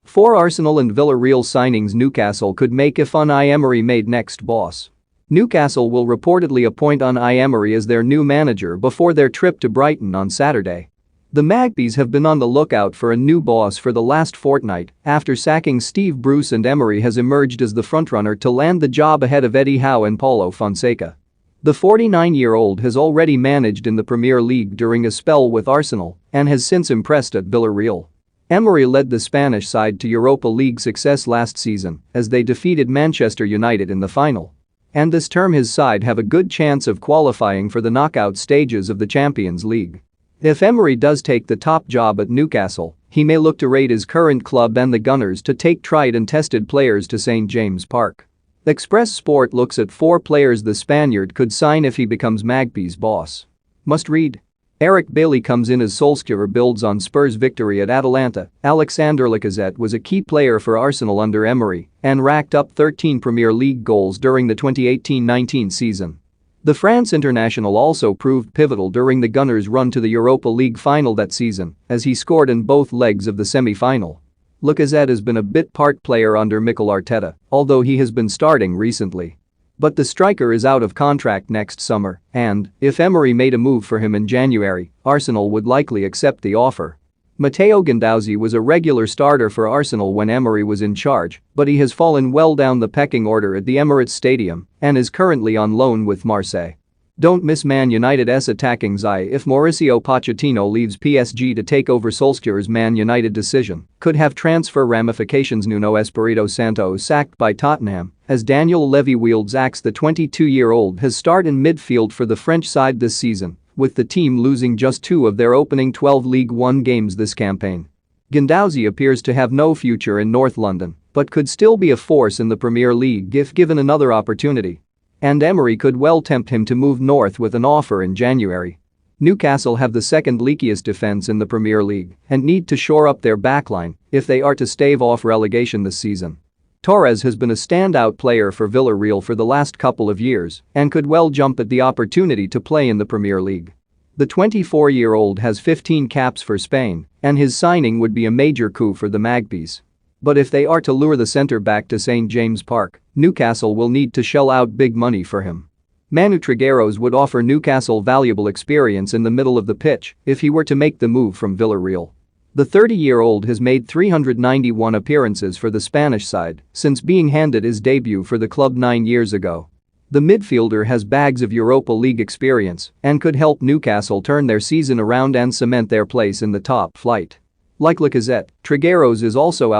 4 Arsenal and Villarreal signings Newcastle could make if Unai Emery made next boss. Newcastle will reportedly appoint Unai Emery as their new manager before their trip to Brighton on Saturday. The Magpies have been on the lookout for a new boss for the last fortnight after sacking Steve Bruce, and Emery has emerged as the frontrunner to land the job ahead of Eddie Howe and Paulo Fonseca. The 49-year-old has already managed in the Premier League during a spell with Arsenal and has since impressed at Villarreal. Emery led the Spanish side to Europa League success last season as they defeated Manchester United in the final. And this term his side have a good chance of qualifying for the knockout stages of the Champions League. If Emery does take the top job at Newcastle, he may look to raid his current club and the Gunners to take tried and tested players to St James Park. Express Sport looks at 4 players the Spaniard could sign if he becomes Magpies boss. Must read. Eric Bailly comes in as Solskjaer builds on Spurs' victory at Atalanta. Alexander Lacazette was a key player for Arsenal under Emery and racked up 13 Premier League goals during the 2018-19 season. The France international also proved pivotal during the Gunners' run to the Europa League final that season as he scored in both legs of the semi-final. Lacazette has been a bit part player under Mikel Arteta, although he has been starting recently. But the striker is out of contract next summer and, if Emery made a move for him in January, Arsenal would likely accept the offer. Matteo Guendouzi was a regular starter for Arsenal when Emery was in charge, but he has fallen well down the pecking order at the Emirates Stadium and is currently on loan with Marseille. Don't miss Man United's attacking Zai if Mauricio Pochettino leaves PSG to take over. Solskjaer's Man United decision could have transfer ramifications. Nuno Espirito Santo sacked by Tottenham as Daniel Levy wields axe. The 22-year-old has started in midfield for the French side this season, with the team losing just 2 of their opening 12 League One games this campaign. Guendouzi appears to have no future in North London, but could still be a force in the Premier League if given another opportunity. And Emery could well tempt him to move north with an offer in January. Newcastle have the second leakiest defense in the Premier League and need to shore up their backline if they are to stave off relegation this season. Torres has been a standout player for Villarreal for the last couple of years and could well jump at the opportunity to play in the Premier League. The 24-year-old has 15 caps for Spain, and his signing would be a major coup for the Magpies. But if they are to lure the centre-back to St James Park, Newcastle will need to shell out big money for him. Manu Trigueros would offer Newcastle valuable experience in the middle of the pitch if he were to make the move from Villarreal. The 30-year-old has made 391 appearances for the Spanish side since being handed his debut for the club 9 years ago. The midfielder has bags of Europa League experience and could help Newcastle turn their season around and cement their place in the top flight. Like Lacazette, Trigueros is also out